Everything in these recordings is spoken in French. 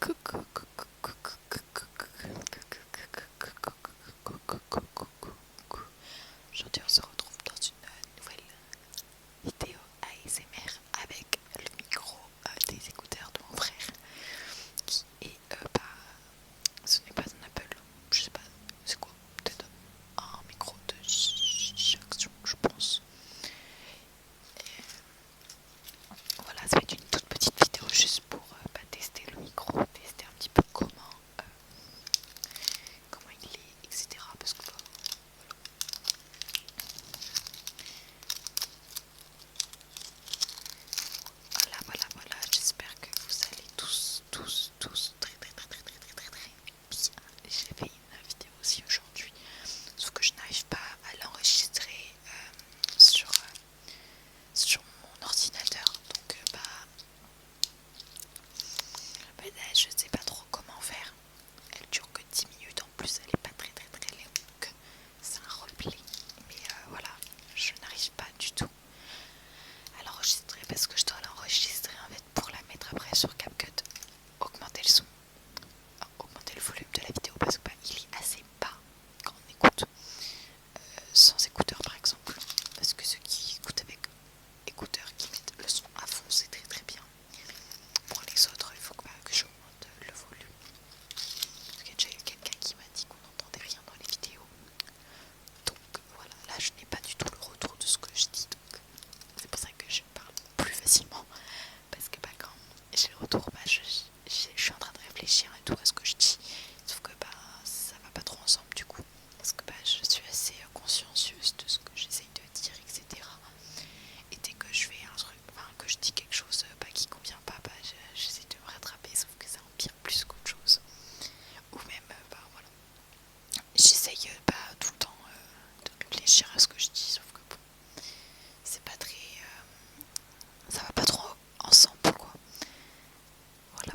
Coucou, coucou, coucou, coucou. Aujourd'hui on se retrouve dans une nouvelle vidéo ASMR avec le micro des écouteurs de mon frère qui est ce n'est pas un Apple, je sais pas c'est quoi, peut-être un micro de Jackson je pense. Et voilà, ça va être une toute petite vidéo juste pour tester le micro, tester un petit peu comment il est, etc. Parce que voilà, j'espère que vous allez tous très bien. J'ai fait une vidéo aussi aujourd'hui, sauf que je n'arrive pas à l'enregistrer sur mon ordinateur, donc là, je sais pas trop comment faire. Elle dure que 10 minutes en plus, elle est pas très longue, c'est un roleplay, mais voilà, je n'arrive pas du tout à l'enregistrer parce que je dois l'enregistrer en fait pour la mettre après sur CapCut, augmenter le son, augmenter le volume de la vidéo parce que il est assez bas quand on écoute sans écouteurs par exemple, parce que ceux qui écoutent avec écouteurs qui mettent le son à fond c'est très bien. Pour les autres il faut que j'augmente le volume parce qu'il y a déjà eu quelqu'un qui m'a dit qu'on n'entendait rien dans les vidéos, donc voilà, là je n'ai pas du tout le retour de ce que je dis, donc c'est pour ça que je parle plus facilement, parce que quand j'ai le retour, je suis en train de réfléchir et tout à ce que je dis, sauf que ça va pas trop ensemble du coup, parce que je suis assez consciencieuse de ce que j'essaye de dire, etc. Et dès que je fais un truc, que je dis quelque chose qui convient pas, j'essaie de me rattraper, sauf que ça empire plus qu'autre chose. Ou même, voilà, j'essaye tout le temps de réfléchir à ce que je dis, sauf que bon, c'est pas très ça va pas trop ensemble quoi. Voilà.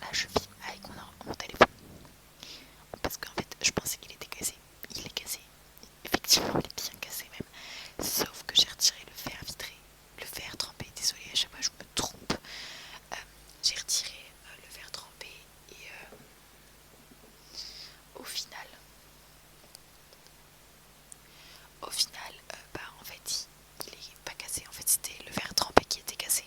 Là je filme avec mon téléphone parce qu'en fait je pensais qu'il était cassé. Il est cassé, effectivement il est bien cassé même, sauf que j'ai retiré le fer vitré, le fer trempé, désolé à chaque fois je me trompe. J'ai retiré le fer trempé et au final en fait il est pas cassé, en fait c'était le fer trempé qui était cassé.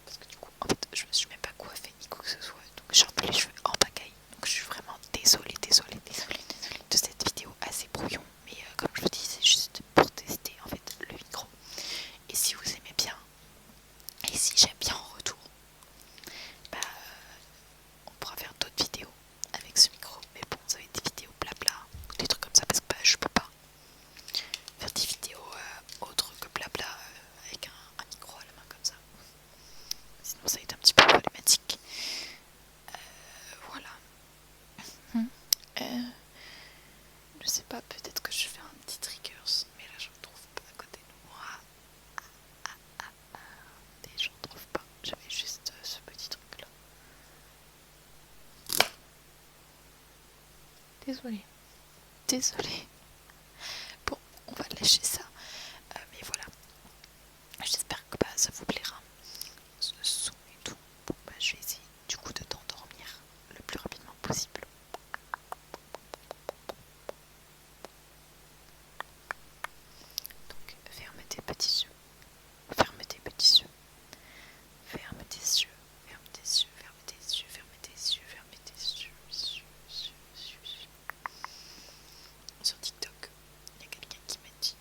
Parce que du coup en fait je me suis même pas coiffée ni quoi que ce soit, donc j'ai un peu les cheveux en pagaille, donc je suis vraiment désolée de cette vidéo assez brouillon, mais comme je vous dis c'est juste pour tester en fait le micro, et si vous aimez bien et si j'aime bien en retour, on pourra faire d'autres vidéos avec ce micro, mais bon ça va être des vidéos blabla, des trucs comme ça, parce que je peux pas faire des vidéos autres que blabla avec un micro à la main comme ça, sinon ça va être un petit peu problématique. Voilà. Je sais pas, peut-être que je fais un petit triggers, mais là je ne trouve pas à côté de moi. Et je ne trouve pas, j'avais juste ce petit truc là. Désolée. Bon, on va lâcher ça. Mais voilà, j'espère que ça vous plaira, ce son et tout. Bon, je vais essayer du coup de t'endormir le plus rapidement possible. Donc ferme tes petits yeux, ferme tes petits yeux, ferme tes yeux, ferme tes yeux, ferme tes yeux, ferme tes yeux, ferme tes yeux. Sur TikTok, il y a quelqu'un qui m'a dit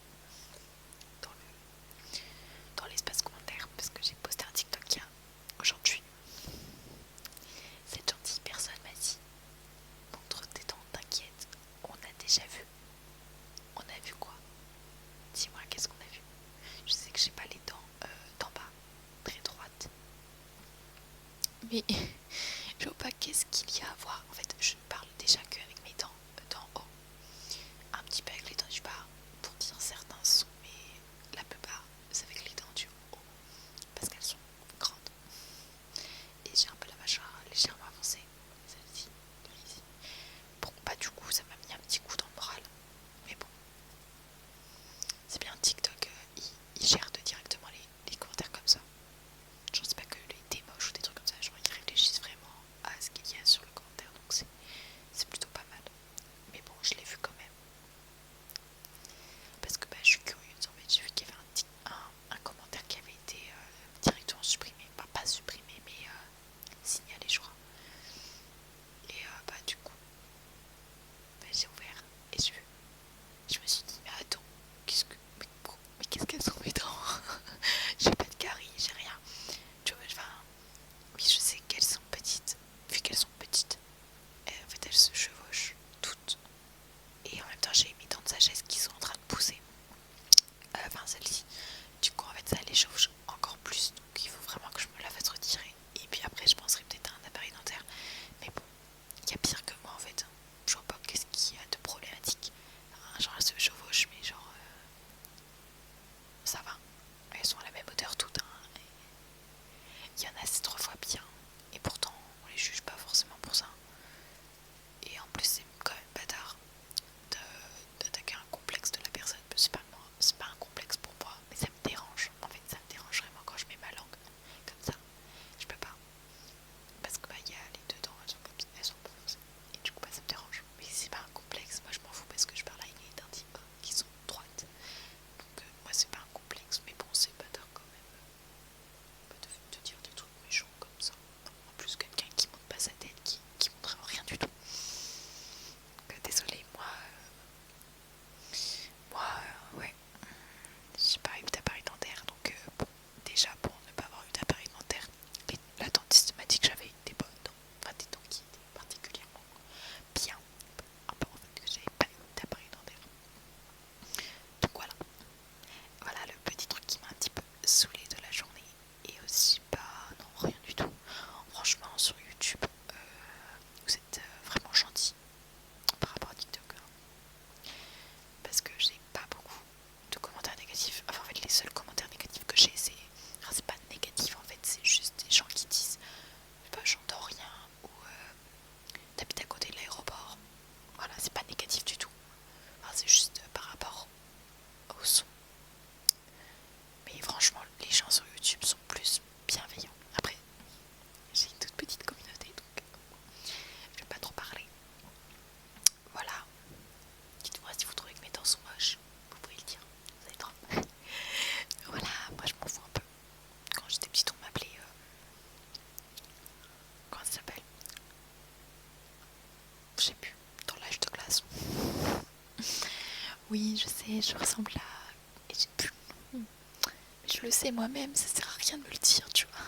Oui, je sais, je ressemble à... Et j'ai plus le nom. Mais je le sais moi-même, ça sert à rien de me le dire, tu vois.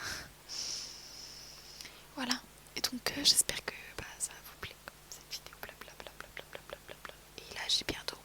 Voilà. Et donc, j'espère que ça vous plaît, cette vidéo, blablabla. Et là, j'ai bientôt